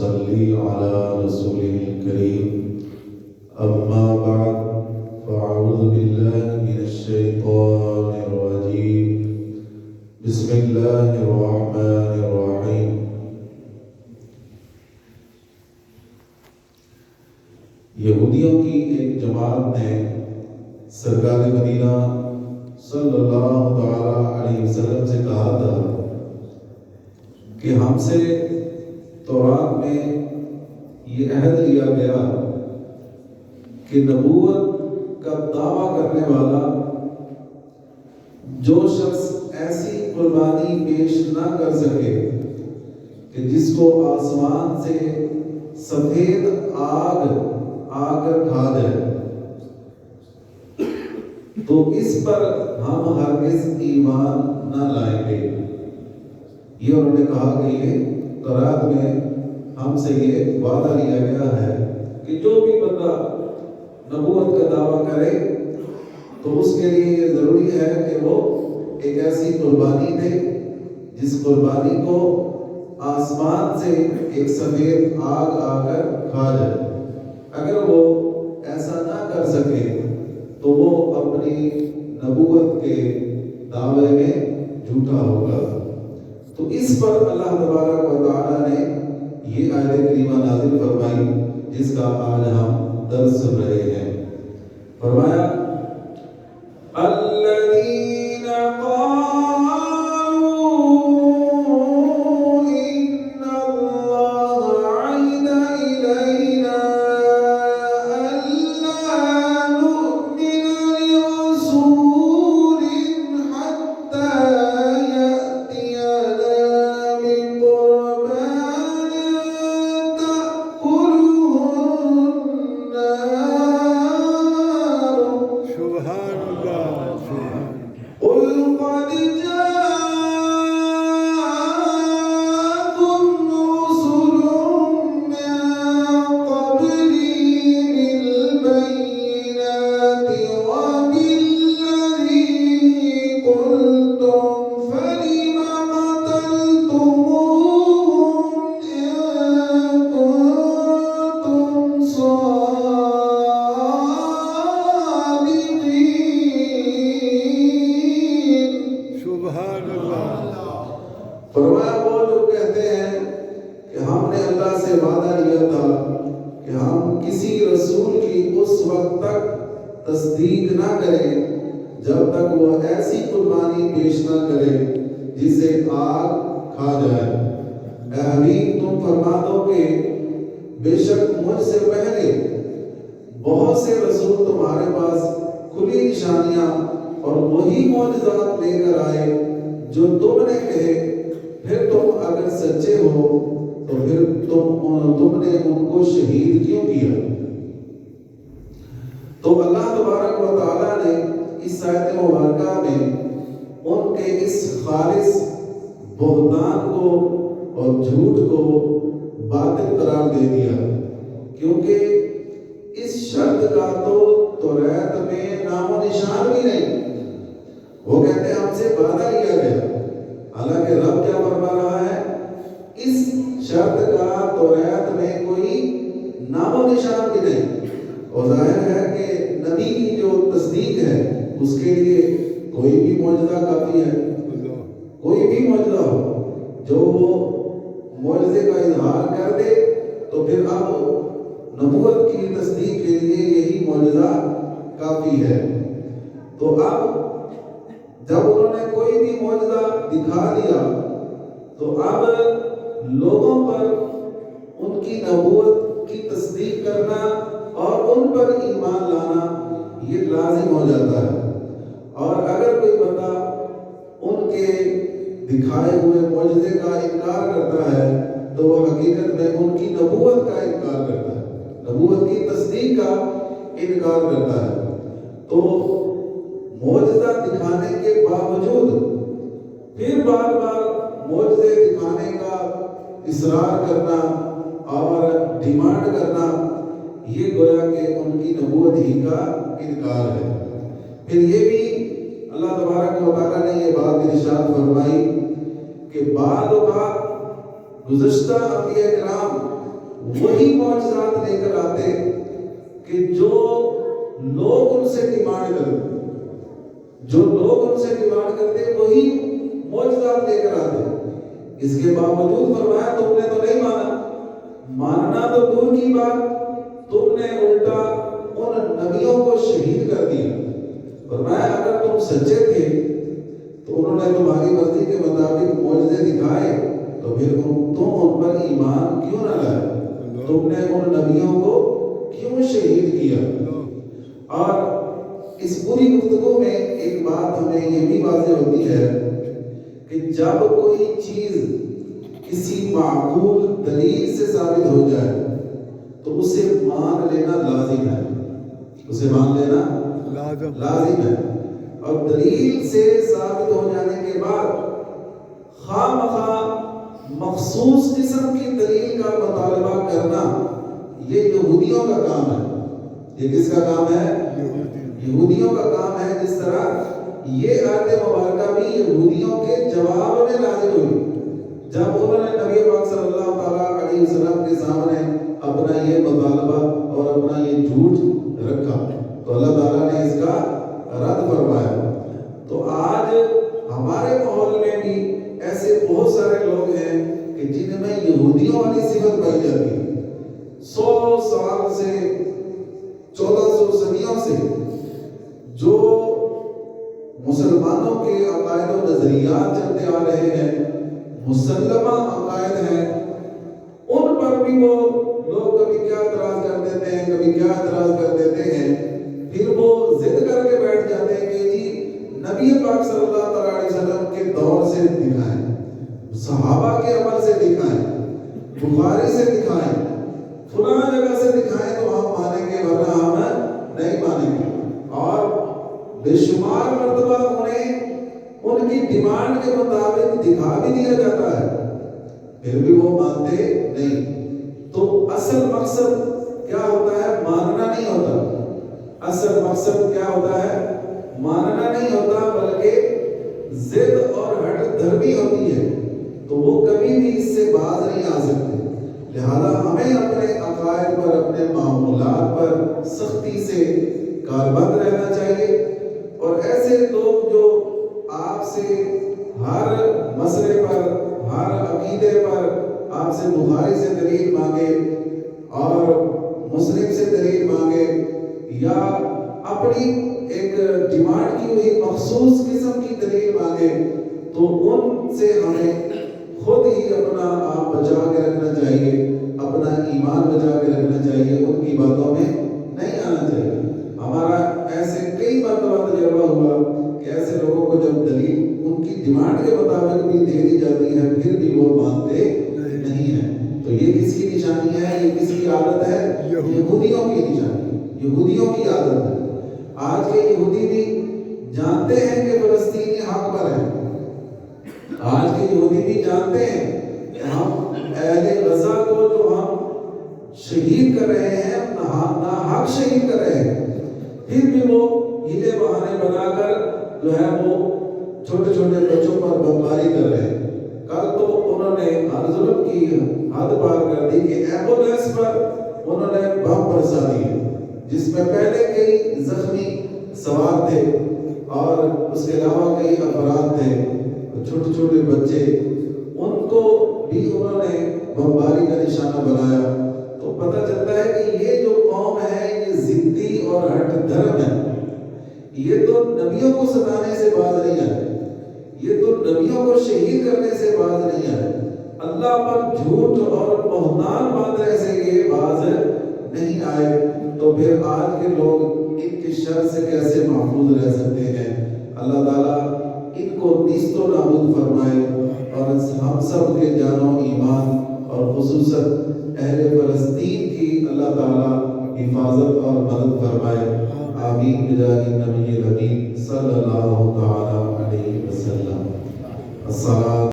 ونصلي على رسوله الكريم أما بعد فأعوذ بالله من الشيطان الرجيم بسم الله الرحمن الرحيم یہودیوں کی ایک جماعت نے سرکار مدینہ صلی اللہ تعالی علیہ وسلم سے کہا تھا کہ ہم سے تورات میں یہ عہد لیا گیا کہ نبوت کا دعویٰ کرنے والا جو شخص ایسی قربانی پیش نہ کر سکے کہ جس کو آسمان سے سفید آگ آ کر کھا جائے تو اس پر ہم ہرگز ایمان نہ لائیں گے۔ یہ انہوں نے کہا کہ یہ تورات میں ہم سے یہ وعدہ لیا گیا ہے کہ جو بھی بندہ نبوت کا دعویٰ کرے تو اس کے لیے یہ ضروری ہے کہ وہ ایک ایسی قربانی دے جس قربانی کو آسمان سے ایک سفید آگ آ کر کھا جائے۔ اگر وہ ایسا نہ کر سکے تو وہ اپنی نبوت کے دعوے میں جھوٹا ہوگا۔ تو اس پر اللہ تبارک و تعالیٰ نے یہ آیت کریمہ نازل فرمائی جس کا آج ہم درس سن رہے ہیں۔ فرمایا الذین فرمایا وہ جو کہتے ہیں کہ ہم نے اللہ سے وعدہ لیا تھا کہ ہم کسی رسول کی اس وقت تک تصدیق نہ کریں جب تک وہ ایسی قربانی پیش نہ کرے جسے آگ کھا جائے۔ اے حبیب تم فرما دو کہ بے شک مجھ سے پہلے بہت سے رسول تمہارے پاس کھلی نشانیاں اور وہی معجزات لے کر آئے جو تم نے کہے، پھر تم اگر سچے ہو تو پھر تم نے ان کو شہید کیوں کیا؟ تو اللہ تبارک و تعالیٰ نے اس آیت مبارکہ میں ان کے اس خالص بہتان کو اور جھوٹ کو باطل قرار دے دیا، کیونکہ اس شرط کا تو توریت میں نام و نشان بھی نہیں۔ وہ کہتے ہیں ہم سے وعدہ لیا گیا، حالانکہ رب کیا فرما رہا ہے؟ اس شرط کا توریت میں کوئی نام و نشان بھی نہیں، اور ظاہر ہے کہ نبی کی جو تصدیق ہے اس کے لیے کوئی بھی معجزہ کافی ہے۔ کوئی بھی معجزہ ہو جو وہ معجزے کا اظہار کر دے تو پھر اب نبوت کی تصدیق کے لیے یہی معجزہ کافی ہے۔ تو اب جب انہوں نے کوئی بھی معجزہ دکھا دیا تو اب لوگوں پر ان کی نبوت کی تصدیق کرنا اور ان پر ایمان لانا یہ لازم ہو جاتا ہے۔ اور اگر کوئی بندہ ان کے دکھائے ہوئے معجزے کا انکار کرتا ہے تو وہ حقیقت میں ان کی نبوت کا انکار کرتا ہے، نبوت کی تصدیق کا انکار کرتا ہے۔ تو معجزہ دکھانے کے باوجود پھر بار بار معجزے دکھانے کا اصرار کرنا اور ڈیمانڈ کرنا یہ گویا کہ ان کی نبوت ہی کا انکار ہے۔ پھر یہ بھی اللہ تبارک و تعالیٰ نے یہ بات ارشاد فرمائی کہ بعض اوقات گزشتہ انبیاء کرام وہی معجزات لے کر آتے کہ جو لوگ ان سے ڈیمانڈ کرتے، جو لوگ ان سے ڈیمانڈ کرتے وہی معجزات لے کر آتے. اس کے باوجود فرمایا تم نے تو نہیں مانا. ماننا تو دور کی بات، تم نے الٹا ان نبیوں کو شہید کر دیا. فرمایا اگر تم سچے تھے تو انہوں نے تمہاری مرضی کے مطابق معجزے دکھائے، تو پھر تم ان پر ایمان کیوں نہ لائے؟ تم نے ان نبیوں کو کیوں شہید کیا؟ اور اس پوری گفتگو میں ایک بات ہمیں یہ بھی واضح ہوتی ہے کہ جب کوئی چیز کسی معقول دلیل سے ثابت ہو جائے تو اسے مان لینا لازم ہے، اسے مان لینا لازم ہے. اور دلیل سے ثابت ہو جانے کے بعد خواہ مخواہ مخصوص قسم کی دلیل کا مطالبہ کرنا یہ یہودیوں کا کام ہے. یہ کس کا کام ہے؟ یہودیوں کا کام ہے. جس طرح یہ آیت مبارکہ بھی یہودیوں کے جواب میں نازل ہوئی جب انہوں نے نبی پاک صلی اللہ تعالیٰ علیہ وسلم کے سامنے اپنا یہ مطالبہ اور اپنا یہ جھوٹ رکھا تو اللہ تعالیٰ نے اس کا رد فرمایا. تو آج ہمارے ماحول میں بھی ایسے بہت سارے لوگ ہیں کہ جن میں یہودیوں والی صفت پائی جاتی ہے. 100 سال سے 1400 صدیوں سے جو مسلمانوں کے عقائد و نظریات چلتے آ رہے ہیں، مسلمہ عقائد ہیں، ان پر بھی وہ لوگ کبھی کیا اعتراض کر دیتے ہیں، کبھی کیا اعتراض کر دیتے ہیں. پھر وہ ضد کر کے بیٹھ جاتے ہیں کہ جی نبی پاک صلی اللہ علیہ وسلم کے دور سے دکھائیں، صحابہ کے عمل سے دکھائیں، بخاری سے دکھائیں، فلاں جگہ سے دکھائیں تو ہم مانیں گے، ورنہ ہم نہیں مانیں گے. اور بے شمار مرتبہ انہیں ان کی ڈیمانڈ کے مطابق دکھا بھی دیا جاتا ہے، پھر بھی وہ مانتے نہیں. تو اصل مقصد کیا ہوتا ہے؟ ماننا نہیں ہوتا. اصل مقصد کیا ہوتا ہے؟ ماننا نہیں ہوتا، بلکہ ضد اور ہٹ دھرمی ہوتی ہے. تو وہ کبھی بھی اس سے باز نہیں آ سکتے. لہذا ہمیں اپنے عقائد پر، اپنے معمولات پر سختی سے کاربند رہنا چاہیے. اور ایسے لوگ جو آپ سے ہر مسئلے پر، ہر عقیدے پر آپ سے بخاری سے دلیل مانگے اور مسلم سے دلیل مانگے، یا اپنی ایک ڈیمانڈ کی ہوئی مخصوص قسم کی دلیل مانگے، تو ان سے ہمیں خود ہی اپنا آپ بچا کے رکھنا چاہیے، اپنا ایمان بچا کے رکھنا چاہیے، ان کی باتوں میں نہیں آنا چاہیے. ہمارا ایسے کئی مرتبہ تجربہ ہوا کہ ایسے لوگوں کو جب دلیل ان کی ڈیمانڈ کے مطابق بھی دے دی جاتی ہے پھر بھی وہ مانتے نہیں ہیں. تو یہ کس کی نشانی ہے؟ یہ کس کی عادت ہے؟ یہودیوں کی نشانی، یہودیوں کی عادت ہے. آج کے یہودی بھی جانتے ہیں کہ فلسطینی حق پر ہے. آج کے یہودی بھی جانتے ہیں کہ ہم اہل غزہ کو جو ہم شہید کر رہے ہیں، ناحق شہید کر رہے ہیں، پھر بھی وہ ہیلے بہانے بنا کر جو ہے وہ چھوٹے چھوٹے بچوں پر بمباری کر رہے ہیں. کل تو انہوں نے ہر ظلم کی حد پار کر دی کہ ایمبولینس پر انہوں نے بم برسا دیے جس میں پہلے کئی زخمی سوار تھے اور اس کے علاوہ کئی افراد تھے، چھوٹے چھوٹے بچے، ان کو بھی انہوں نے بمباری کا نشانہ بنایا. تو پتہ چلتا ہے کہ یہ جو قوم ہے یہ ضدی اور ہٹ دھرم ہے. یہ تو نبیوں کو ستانے سے باز نہیں آئے، یہ تو نبیوں کو شہید کرنے سے باز نہیں آئے، اللہ پر جھوٹ اور بہتان باندھنے سے یہ باز نہیں آئے. تو پھر آج کے لوگ ان کی شر سے کیسے محفوظ رہ سکتے ہیں؟ اللہ تعالیٰ ان کو نیست و نابود فرمائے اور ہم سب کے جان و ایمان اور خصوصاً اہل فلسطین کی اللہ تعالیٰ حفاظت اور مدد فرمائے. آمین بجاہ النبی الحبیب صلی اللہ تعالیٰ علیہ وسلم. السلام